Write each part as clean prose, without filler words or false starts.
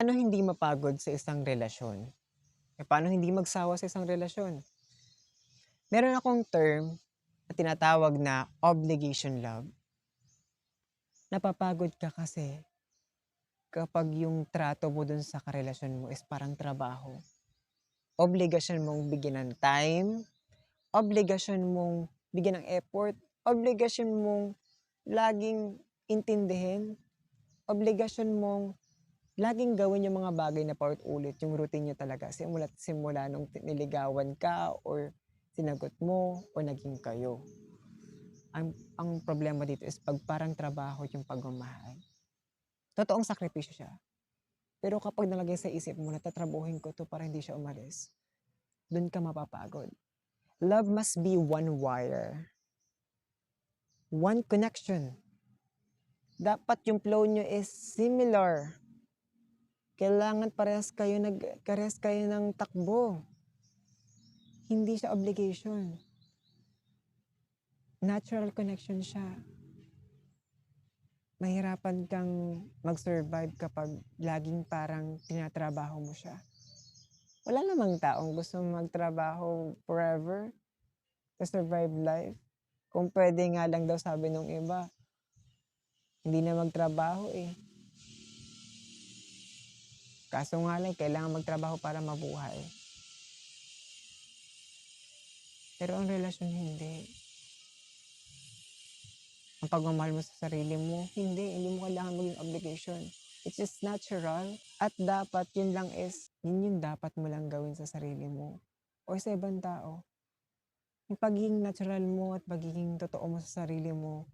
Paano hindi mapagod sa isang relasyon? Paano hindi magsawa sa isang relasyon? Meron akong term na tinatawag na obligation love. Napapagod ka kasi kapag yung trato mo dun sa karelasyon mo is parang trabaho. Obligasyon mong bigyan ng time, obligasyon mong bigyan ng effort, obligasyon mong laging intindihin, obligasyon mong laging gawin yung mga bagay na paulit-ulit, yung routine niyo talaga simula't simula nung niligawan ka or sinagot mo or naging kayo. Ang problema dito is 'pag parang trabaho yung pagmamahal. Totoong sakripisyo siya, pero kapag nalagay sa isip mo na tatrabahuhin ko 'to para hindi siya umalis, dun ka mapapagod. Love must be one wire, one connection. Dapat yung flow niyo is similar. Kailangan parehas kayo ng takbo. Hindi siya obligation. Natural connection siya. Mahirapan kang mag-survive kapag laging parang tinatrabaho mo siya. Wala namang taong gustong magtrabaho forever to survive life. Kung pwede nga lang daw sabi nung iba, hindi na magtrabaho eh. Kaso nga lang, kailangan magtrabaho para mabuhay. Pero ang relasyon hindi. Ang pagmamahal mo sa sarili mo, hindi mo kailangan maging obligation. It's just natural. At dapat yun yung dapat mo lang gawin sa sarili mo o sa ibang tao. Yung pagiging natural mo at pagiging totoo mo sa sarili mo,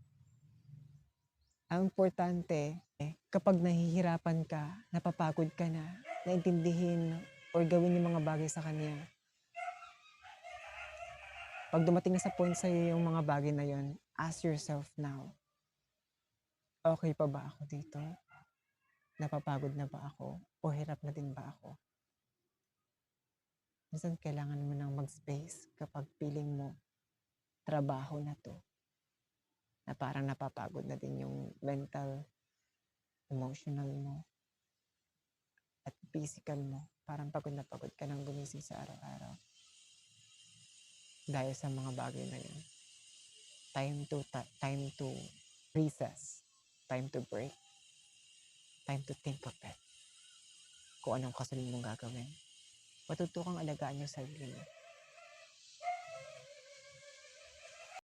ang importante, kapag nahihirapan ka, napapagod ka na, naintindihin or gawin yung mga bagay sa kanya. Pag dumating na sa point sa'yo yung mga bagay na yun, ask yourself now, okay pa ba ako dito? Napapagod na ba ako? O hirap na din ba ako? Minsan kailangan mo ng mag-space kapag feeling mo trabaho na 'to, na parang napapagod na din yung mental, emotional mo, at physical mo. Parang pagod na pagod ka ng gumising sa araw-araw dahil sa mga bagay na yun. Time to recess, time to break, time to think of it. Kung anong kasunod mong gagawin. Matuto kang alagaan yung sarili mo.